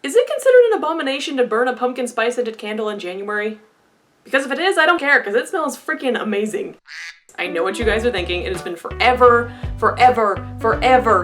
Is it considered an abomination to burn a pumpkin spice scented candle in January? Because if it is, I don't care, because it smells freaking amazing. I know what you guys are thinking. It has been forever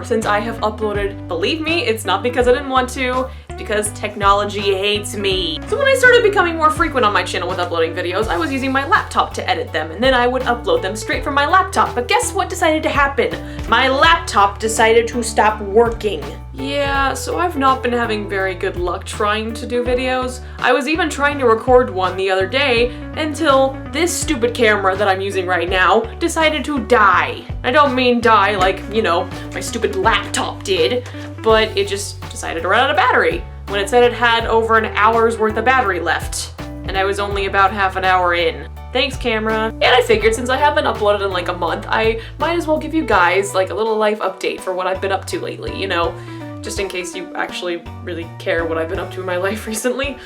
since I have uploaded. Believe me, it's not because I didn't want to, it's because technology hates me. So when I started becoming more frequent on my channel with uploading videos, I was using my laptop to edit them, and then I would upload them straight from my laptop. But guess what decided to happen? My laptop decided to stop working. Yeah, so I've not been having very good luck trying to do videos. I was even trying to record one the other day until this stupid camera that I'm using right now decided to die. I don't mean die like, you know, my stupid laptop did, but it just decided to run out of battery when it said it had over an hour's worth of battery left, and I was only about half an hour in. Thanks, camera. And I figured since I haven't uploaded in like a month, I might as well give you guys like a little life update for what I've been up to lately, you know, just in case you actually really care what I've been up to in my life recently.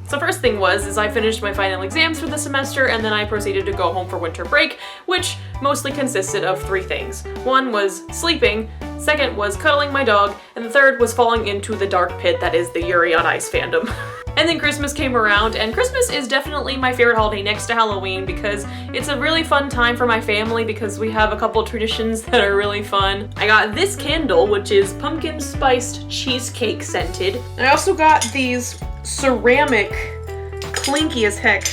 So first thing is I finished my final exams for the semester, and then I proceeded to go home for winter break, which mostly consisted of 3 things. One was sleeping, second was cuddling my dog, and the third was falling into the dark pit that is the Yuri on Ice fandom. And then Christmas came around, and Christmas is definitely my favorite holiday next to Halloween because it's a really fun time for my family because we have a couple traditions that are really fun. I got this candle, which is pumpkin spiced cheesecake scented. And I also got these ceramic, clinky as heck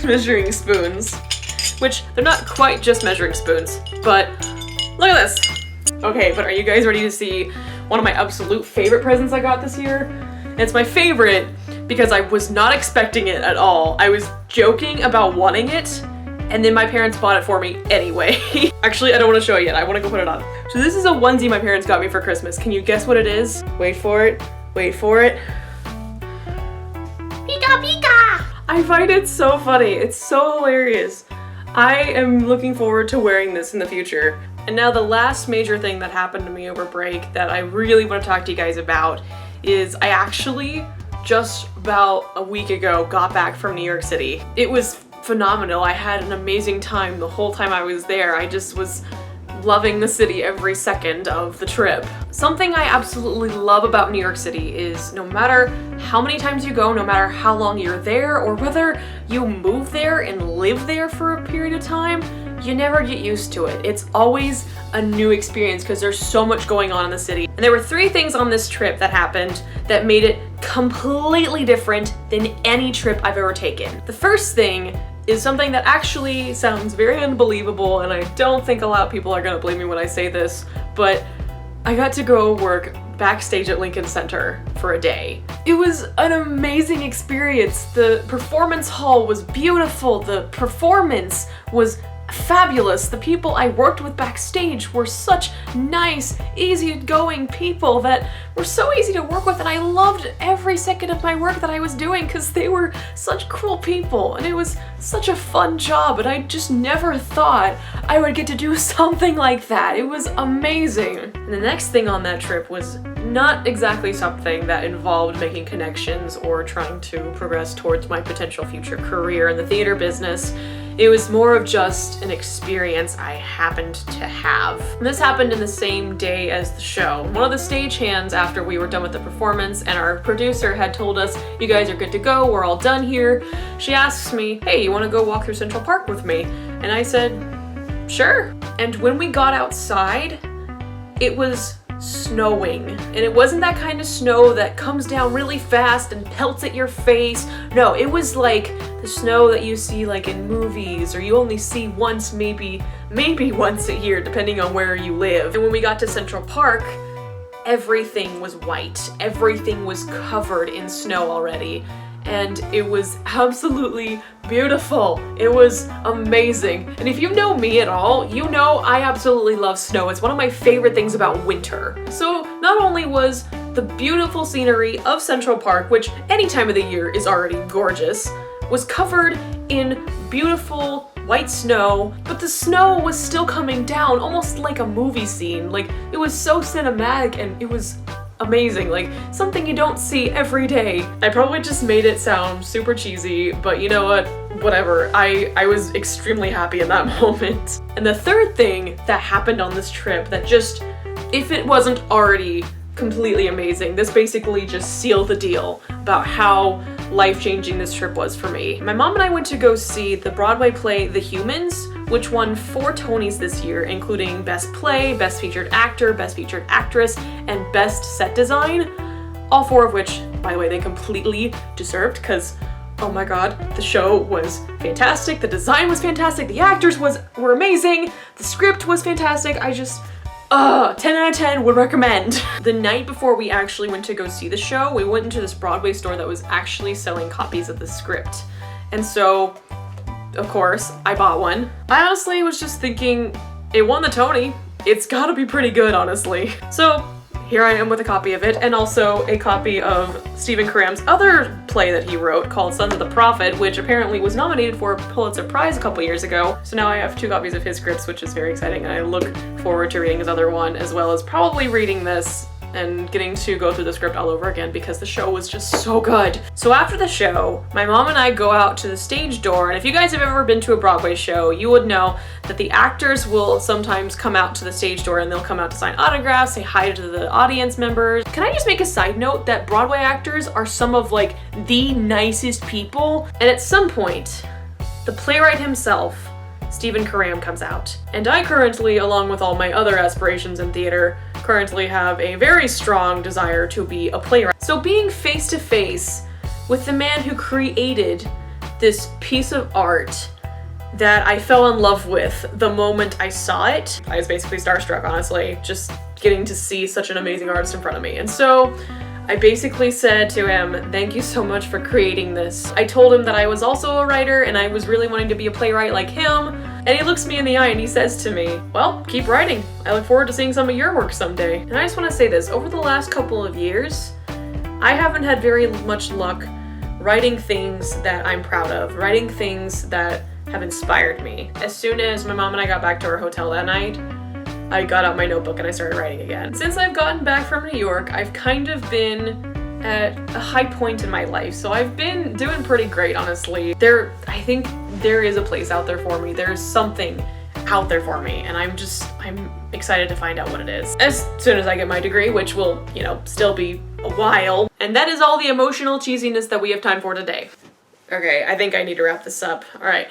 measuring spoons, which they're not quite just measuring spoons, but look at this. Okay, but are you guys ready to see one of my absolute favorite presents I got this year? It's my favorite because I was not expecting it at all. I was joking about wanting it, and then my parents bought it for me anyway. Actually, I don't want to show it yet. I want to go put it on. So this is a onesie my parents got me for Christmas. Can you guess what it is? Wait for it. Wait for it. Pika pika! I find it so funny. It's so hilarious. I am looking forward to wearing this in the future. And now the last major thing that happened to me over break that I really want to talk to you guys about is I actually just about a week ago got back from New York City. It was phenomenal. I had an amazing time the whole time I was there. I just was loving the city every second of the trip. Something I absolutely love about New York City is no matter how many times you go, no matter how long you're there, or whether you move there and live there for a period of time, you never get used to it. It's always a new experience because there's so much going on in the city. And there were 3 things on this trip that happened that made it completely different than any trip I've ever taken. The first thing is something that actually sounds very unbelievable, and I don't think a lot of people are gonna believe me when I say this, but I got to go work backstage at Lincoln Center for a day. It was an amazing experience. The performance hall was beautiful. The performance was fabulous. The people I worked with backstage were such nice, easygoing people that were so easy to work with, and I loved every second of my work that I was doing because they were such cool people, and it was such a fun job, and I just never thought I would get to do something like that. It was amazing. And the next thing on that trip was not exactly something that involved making connections or trying to progress towards my potential future career in the theater business. It was more of just an experience I happened to have. And this happened in the same day as the show. One of the stagehands, after we were done with the performance and our producer had told us, you guys are good to go, we're all done here, she asks me, hey, you wanna go walk through Central Park with me? And I said, sure. And when we got outside, it was snowing. And it wasn't that kind of snow that comes down really fast and pelts at your face. No, it was like the snow that you see like in movies, or you only see once, maybe once a year, depending on where you live. And when we got to Central Park, everything was white. Everything was covered in snow already. And it was absolutely beautiful. It was amazing. And if you know me at all, you know I absolutely love snow. It's one of my favorite things about winter. So not only was the beautiful scenery of Central Park, which any time of the year is already gorgeous, was covered in beautiful white snow, but the snow was still coming down almost like a movie scene. Like, it was so cinematic and it was amazing, like something you don't see every day. I probably just made it sound super cheesy, but you know what? Whatever. I was extremely happy in that moment. And the third thing that happened on this trip that just, if it wasn't already completely amazing. This basically just sealed the deal about how life-changing this trip was for me. My mom and I went to go see the Broadway play The Humans, which won 4 Tonys this year, including Best Play, Best Featured Actor, Best Featured Actress, and Best Set Design. All 4 of which, by the way, they completely deserved, because oh my god, the show was fantastic, the design was fantastic, the actors were amazing, the script was fantastic. I just 10 out of 10 would recommend. The night before we actually went to go see the show, we went into this Broadway store that was actually selling copies of the script. And so, of course, I bought one. I honestly was just thinking, it won the Tony. It's gotta be pretty good, honestly. So, here I am with a copy of it, and also a copy of Stephen Karam's other play that he wrote called Sons of the Prophet, which apparently was nominated for a Pulitzer Prize a couple years ago. So now I have 2 copies of his scripts, which is very exciting, and I look forward to reading his other one, as well as probably reading this and getting to go through the script all over again because the show was just so good. So after the show, my mom and I go out to the stage door, and if you guys have ever been to a Broadway show, you would know that the actors will sometimes come out to the stage door and they'll come out to sign autographs, say hi to the audience members. Can I just make a side note that Broadway actors are some of like the nicest people? And at some point, the playwright himself, Stephen Karam, comes out. And I currently, along with all my other aspirations in theater, currently have a very strong desire to be a playwright. So being face to face with the man who created this piece of art that I fell in love with the moment I saw it, I was basically starstruck, honestly, just getting to see such an amazing artist in front of me. And so I basically said to him, thank you so much for creating this. I told him that I was also a writer and I was really wanting to be a playwright like him. And he looks me in the eye and he says to me, well, keep writing. I look forward to seeing some of your work someday. And I just want to say this, over the last couple of years, I haven't had very much luck writing things that I'm proud of, writing things that have inspired me. As soon as my mom and I got back to our hotel that night, I got out my notebook and I started writing again. Since I've gotten back from New York, I've kind of been at a high point in my life, so I've been doing pretty great, honestly. I think there is a place out there for me. There's something out there for me, and I'm excited to find out what it is. As soon as I get my degree, which will, still be a while. And that is all the emotional cheesiness that we have time for today. Okay, I think I need to wrap this up. All right.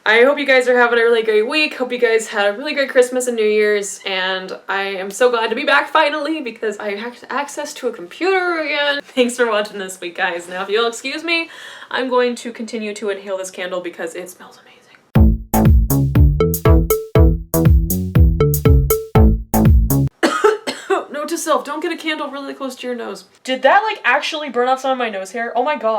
I hope you guys are having a really great week. Hope you guys had a really great Christmas and New Year's, and I am so glad to be back finally because I have access to a computer again. Thanks for watching this week, guys. Now, if you'll excuse me, I'm going to continue to inhale this candle because it smells amazing. Note to self, don't get a candle really close to your nose. Did that actually burn off some of my nose hair? Oh my god.